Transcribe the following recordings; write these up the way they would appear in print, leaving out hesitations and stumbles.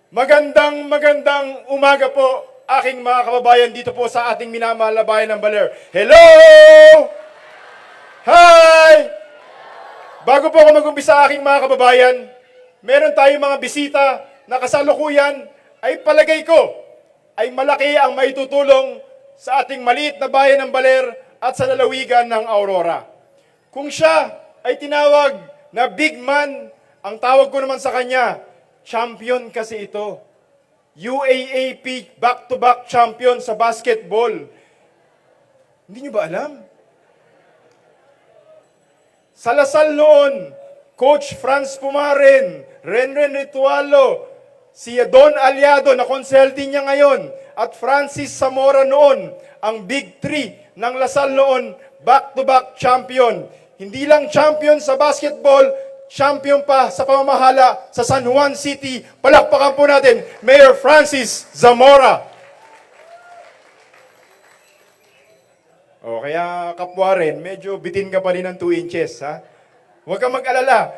Magandang umaga po, aking mga kababayan dito po sa ating minamahal na bayan ng Baler. Hello! Hi! Bago po ako mag-umpisa aking mga kababayan, meron tayong mga bisita na kasalukuyan ay palagay ko ay malaki ang maitutulong sa ating maliit na bayan ng Baler at sa lalawigan ng Aurora. Kung siya ay tinawag na big man, ang tawag ko naman sa kanya, champion kasi ito. UAAP back-to-back champion sa basketball. Hindi nyo ba alam? Sa Lasal noon, Coach Franz Pumaren, Renren Ritualo, si Don Aliado na konsehal din niya ngayon, at Francis Zamora noon, ang Big Three ng Lasal noon, back-to-back champion. Hindi lang champion sa basketball, champion pa sa pamamahala sa San Juan City. Palakpakan po natin, Mayor Francis Zamora. O, kaya kapwa rin, medyo bitin ka pa rin ng 2 inches, ha? Huwag kang mag-alala.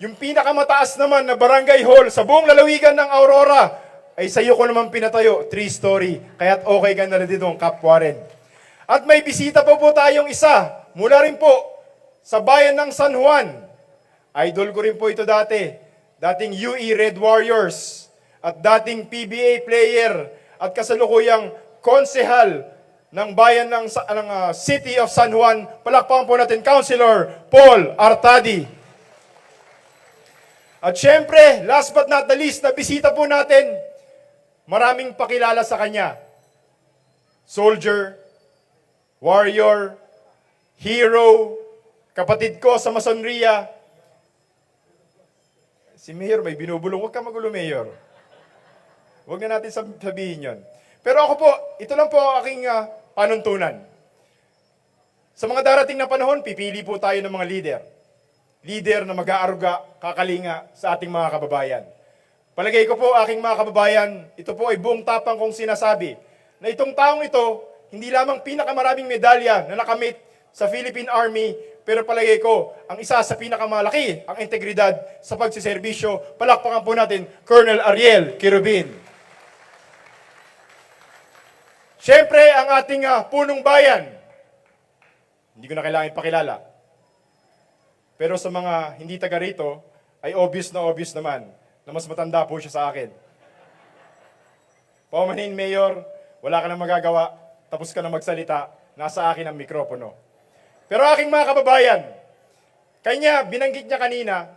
Yung pinakamataas naman na barangay hall sa buong lalawigan ng Aurora, ay sa iyo ko naman pinatayo, 3-story. Kaya't okay ka na rin dito ang kapwa rin. At may bisita po tayong isa, mula rin po sa bayan ng San Juan. Idol ko rin po ito dati. Dating UE Red Warriors at dating PBA player at kasalukuyang konsehal ng bayan ng City of San Juan. Palakpakan po natin, Councilor Paul Artadi. At syempre, last but not the least, na bisita po natin, maraming pakilala sa kanya. Soldier, warrior, hero, kapatid ko sa Masonria. Si Mayor may binubulong. Huwag ka magulo, Mayor. Huwag na natin sabihin yon. Pero ako po, ito lang po ang aking panuntunan. Sa mga darating na panahon, pipili po tayo ng mga leader. Leader na mag-aaruga, kakalinga sa ating mga kababayan. Palagay ko po, aking mga kababayan, ito po ay buong tapang kong sinasabi na itong taong ito, hindi lamang pinakamaraming medalya na nakamit sa Philippine Army, pero palagay ko, ang isa sa pinakamalaki, ang integridad sa pagsiservisyo. Palakpakan po natin, Colonel Ariel Quirubin. Siyempre, ang ating punong bayan, hindi ko na kailangan ipakilala. Pero sa mga hindi taga rito, ay obvious naman na mas matanda po siya sa akin. Paumanhin, Mayor, wala ka na magagawa, tapos ka na magsalita, nasa akin ang mikropono. Pero aking mga kababayan, kanya, binanggit niya kanina,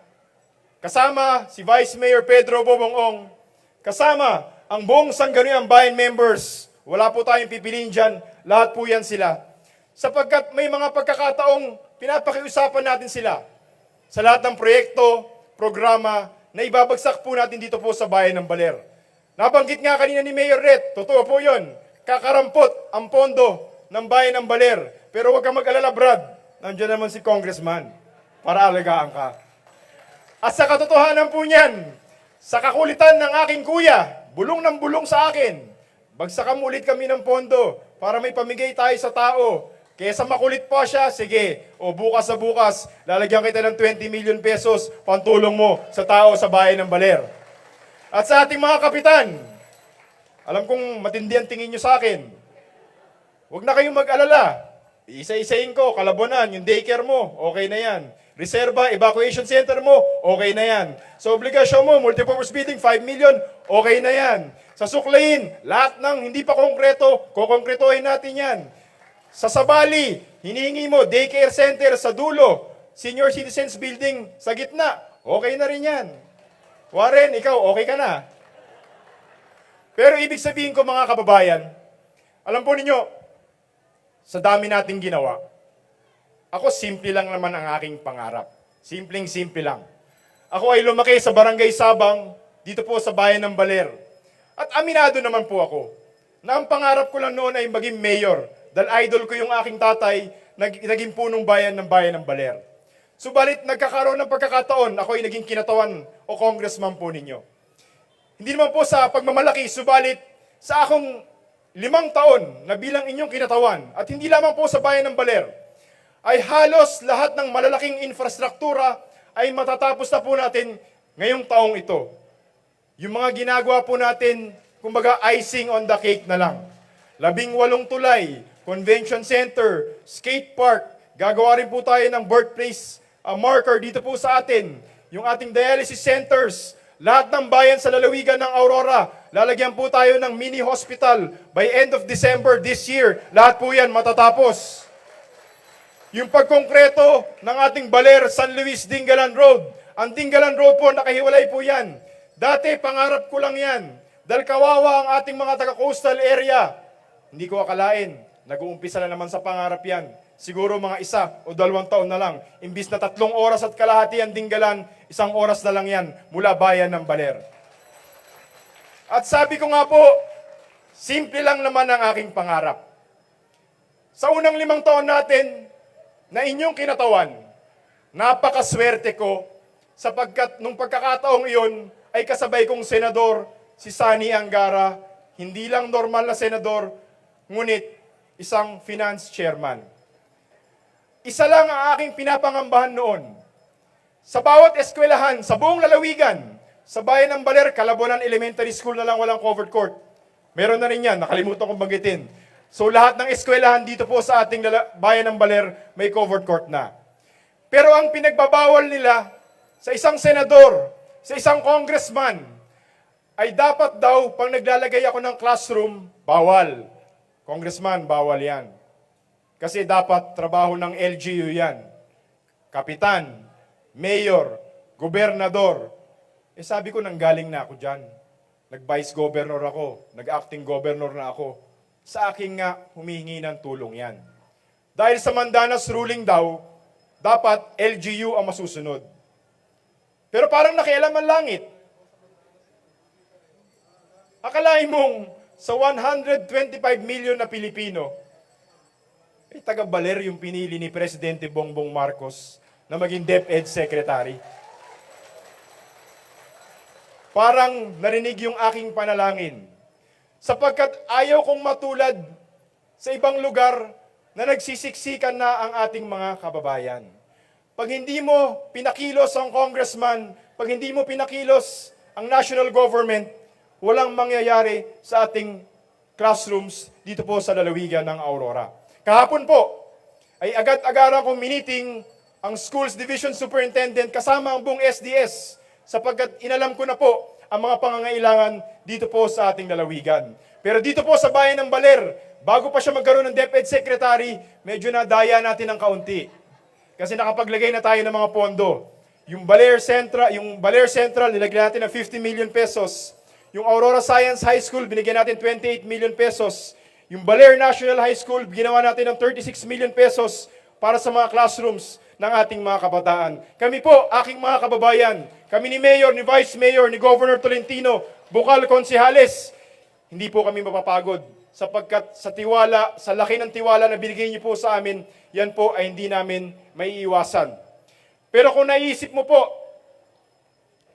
kasama si Vice Mayor Pedro Bobongong, kasama ang buong Sangguniang Bayan members, wala po tayong pipiliin dyan, lahat po yan sila. Sapagkat may mga pagkakataong pinapakiusapan natin sila sa lahat ng proyekto, programa na ibabagsak po natin dito po sa bayan ng Baler. Nabanggit nga kanina ni Mayor Ret, totoo po yun, kakarampot ang pondo ng bayan ng Baler. Pero huwag kang mag-alala, Brad, nandiyan naman si Congressman para alagaan ka. At sa katotohanan po niyan, sa kakulitan ng aking kuya, bulong ng bulong sa akin, bagsakan ulit kami ng pondo para may pamigay tayo sa tao. Kesa makulit pa siya, sige, o bukas sa bukas, lalagyan kita ng 20 million pesos, pantulong mo sa tao sa bayan ng Baler. At sa ating mga kapitan, alam kong matindi ang tingin nyo sa akin. Huwag na kayong mag-alala. Isa-isahin ko, Kalabonan, yung daycare mo, okay na yan. Reserva, evacuation center mo, okay na yan. Sa obligasyon mo, multipurpose building, 5 million, okay na yan. Sa Suklayin, lahat ng hindi pa konkreto, kukonkretohin natin yan. Sa Sabali, hinihingi mo, daycare center sa dulo, senior citizens building sa gitna, okay na rin yan. Warren, ikaw, okay ka na. Pero ibig sabihin ko mga kababayan, alam po ninyo, sa dami nating ginawa, ako simple lang naman ang aking pangarap. Simpleng-simple lang. Ako ay lumaki sa Barangay Sabang, dito po sa bayan ng Baler. At aminado naman po ako, na ang pangarap ko lang noon ay maging mayor, dahil idol ko yung aking tatay, naging punong bayan ng Baler. Subalit nagkakaroon ng pagkakataon, ako ay naging kinatawan o congressman po ninyo. Hindi naman po sa pagmamalaki, subalit sa akong 5 taon na bilang inyong kinatawan, at hindi lamang po sa bayan ng Baler, ay halos lahat ng malalaking infrastruktura ay matatapos na po natin ngayong taong ito. Yung mga ginagawa po natin, kumbaga icing on the cake na lang. 18 tulay, convention center, skate park, gagawa rin po tayo ng birthplace marker dito po sa atin. Yung ating dialysis centers, lahat ng bayan sa lalawigan ng Aurora, lalagyan po tayo ng mini hospital by end of December this year. Lahat po yan matatapos. Yung pagkongkreto ng ating Baler, San Luis, Dingalan Road. Ang Dingalan Road po, nakahiwalay po yan. Dati, pangarap ko lang yan. Dahil kawawa ang ating mga taga-coastal area. Hindi ko akalain, nag-uumpisa na naman sa pangarap yan. Siguro mga 1 o 2 taon na lang. Imbis na 3 oras at kalahati ang Dingalan, 1 oras na lang yan mula bayan ng Baler. At sabi ko nga po, simple lang naman ang aking pangarap. Sa unang 5 taon natin na inyong kinatawan, napakaswerte ko sapagkat nung pagkakataong iyon ay kasabay kong senador, si Sani Angara, hindi lang normal na senador, ngunit isang finance chairman. Isa lang ang aking pinapangambahan noon. Sa bawat eskwelahan, sa buong lalawigan, sa bayan ng Baler, Kalabonan Elementary School na lang walang covered court. Meron na rin yan, nakalimutan kong banggitin. So lahat ng eskwelahan dito po sa ating bayan ng Baler, may covered court na. Pero ang pinagbabawal nila sa isang senador, sa isang congressman, ay dapat daw, pag naglalagay ako ng classroom, bawal. Congressman, bawal yan. Kasi dapat trabaho ng LGU yan. Kapitan, mayor, gobernador. Sabi ko, nanggaling na ako dyan. Nag-vice governor ako, nag-acting governor na ako. Sa akin nga, humihingi ng tulong yan. Dahil sa Mandanas ruling daw, dapat LGU ang masusunod. Pero parang nakialam ang langit. Akalain mong sa 125 million na Pilipino, taga Baler yung pinili ni Presidente Bongbong Marcos na maging DepEd Secretary. Parang narinig yung aking panalangin. Sapagkat ayaw kong matulad sa ibang lugar na nagsisiksikan na ang ating mga kababayan. Pag hindi mo pinakilos ang congressman, pag hindi mo pinakilos ang national government, walang mangyayari sa ating classrooms dito po sa lalawigan ng Aurora. Kahapon po, ay agad-agaran kong miniting ang Schools Division Superintendent kasama ang buong SDS sapagkat inalam ko na po ang mga pangangailangan dito po sa ating lalawigan. Pero dito po sa bayan ng Baler, bago pa siya magkaroon ng DepEd Secretary, medyo nadaya natin ng kaunti. Kasi nakapaglagay na tayo ng mga pondo. Yung Baler Central, nilagyan natin ng 50 million pesos. Yung Aurora Science High School, binigyan natin 28 million pesos. Yung Baler National High School, ginawa natin ng 36 million pesos para sa mga classrooms ng ating mga kabataan. Kami po, aking mga kababayan, kami ni Mayor, ni Vice Mayor, ni Governor Tolentino, Bukal Konsehales, hindi po kami mapapagod sapagkat sa tiwala, sa laki ng tiwala na binigay niyo po sa amin, yan po ay hindi namin maiiwasan. Pero kung naisip mo po,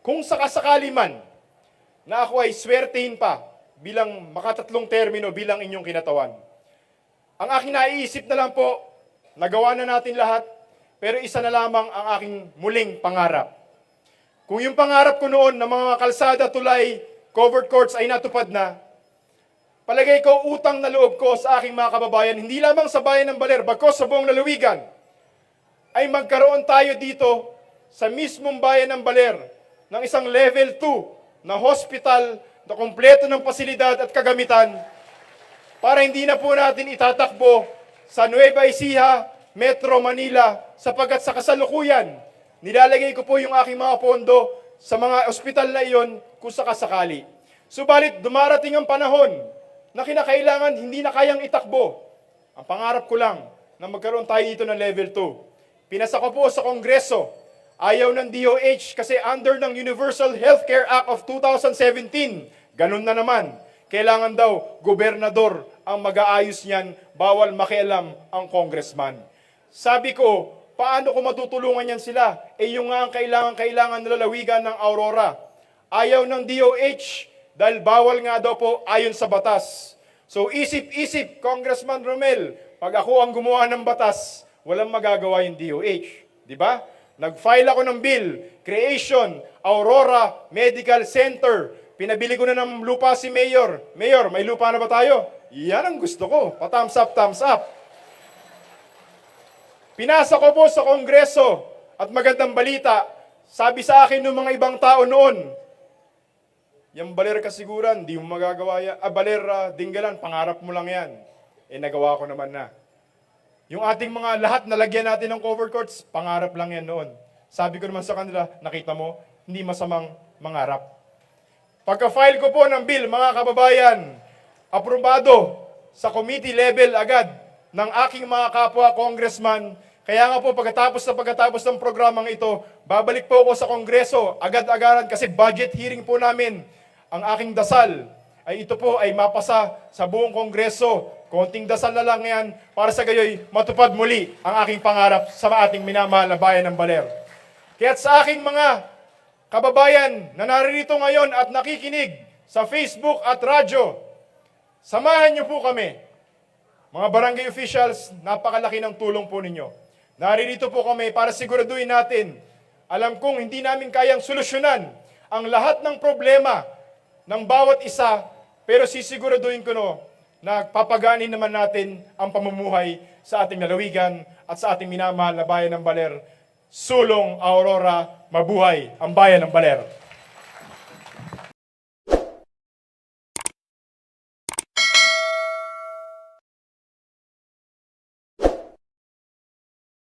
kung sakasakali man na ako ay swertehin pa bilang makatatlong termino bilang inyong kinatawan. Ang aking naiisip na lang po, nagawa na natin lahat, pero isa na lamang ang aking muling pangarap. Kung yung pangarap ko noon na mga kalsada, tulay, covered courts ay natupad na, palagay ko utang na loob ko sa aking mga kababayan, hindi lamang sa bayan ng Baler, bagkos sa buong lalawigan, ay magkaroon tayo dito sa mismong bayan ng Baler ng isang level 2 na hospital na kompleto ng pasilidad at kagamitan para hindi na po natin itatakbo sa Nueva Ecija, Metro Manila, sapagkat sa kasalukuyan, nilalagay ko po yung aking mga pondo sa mga ospital na iyon kung sakasakali. Subalit, dumarating ang panahon na kinakailangan hindi na kayang itakbo. Ang pangarap ko lang na magkaroon tayo dito ng level 2. Pinasa ko po sa Kongreso, ayaw ng DOH kasi under ng Universal Healthcare Act of 2017, ganun na naman. Kailangan daw gobernador ang mag-aayos niyan, bawal makialam ang congressman. Sabi ko, paano ko matutulungan yan sila? Yung nga ang kailangan na lalawigan ng Aurora. Ayaw ng DOH dahil bawal nga daw po ayon sa batas. So isip-isip, Congressman Romel, pag ako ang gumawa ng batas, walang magagawa yung DOH. Di ba? Nag-file ako ng bill, creation, Aurora Medical Center. Pinabili ko na ng lupa si Mayor. Mayor, may lupa na ba tayo? Yan ang gusto ko. Pa-thumbs up, thumbs up. Pinasa ko po sa Kongreso at magandang balita, sabi sa akin ng mga ibang tao noon, yung baler kasiguran, di mo magagawa yan. Dinggalan, pangarap mo lang yan. Nagawa ko naman na. Yung ating mga lahat nalagyan natin ng cover courts, pangarap lang yan noon. Sabi ko naman sa kanila, nakita mo, hindi masamang mangarap. Pagka-file ko po ng bill, mga kababayan, aprobado sa committee level agad ng aking mga kapwa congressman. Kaya nga po, pagkatapos ng programang ito, babalik po ako sa Kongreso agad-agaran kasi budget hearing po namin. Ang aking dasal ay ito po ay mapasa sa buong Kongreso. Konting dasal na lang yan para sa gayoy matupad muli ang aking pangarap sa ating minamahal na bayan ng Baler. Kaya't sa aking mga kababayan na naririto ngayon at nakikinig sa Facebook at radyo, samahan niyo po kami. Mga barangay officials, napakalaki ng tulong po ninyo. Naririto po kami para siguraduhin natin. Alam kong hindi namin kayang solusyonan ang lahat ng problema ng bawat isa, pero sisiguraduhin ko na papaganin naman natin ang pamumuhay sa ating lalawigan at sa ating minamahal na bayan ng Baler. Sulong Aurora, mabuhay ang bayan ng Baler.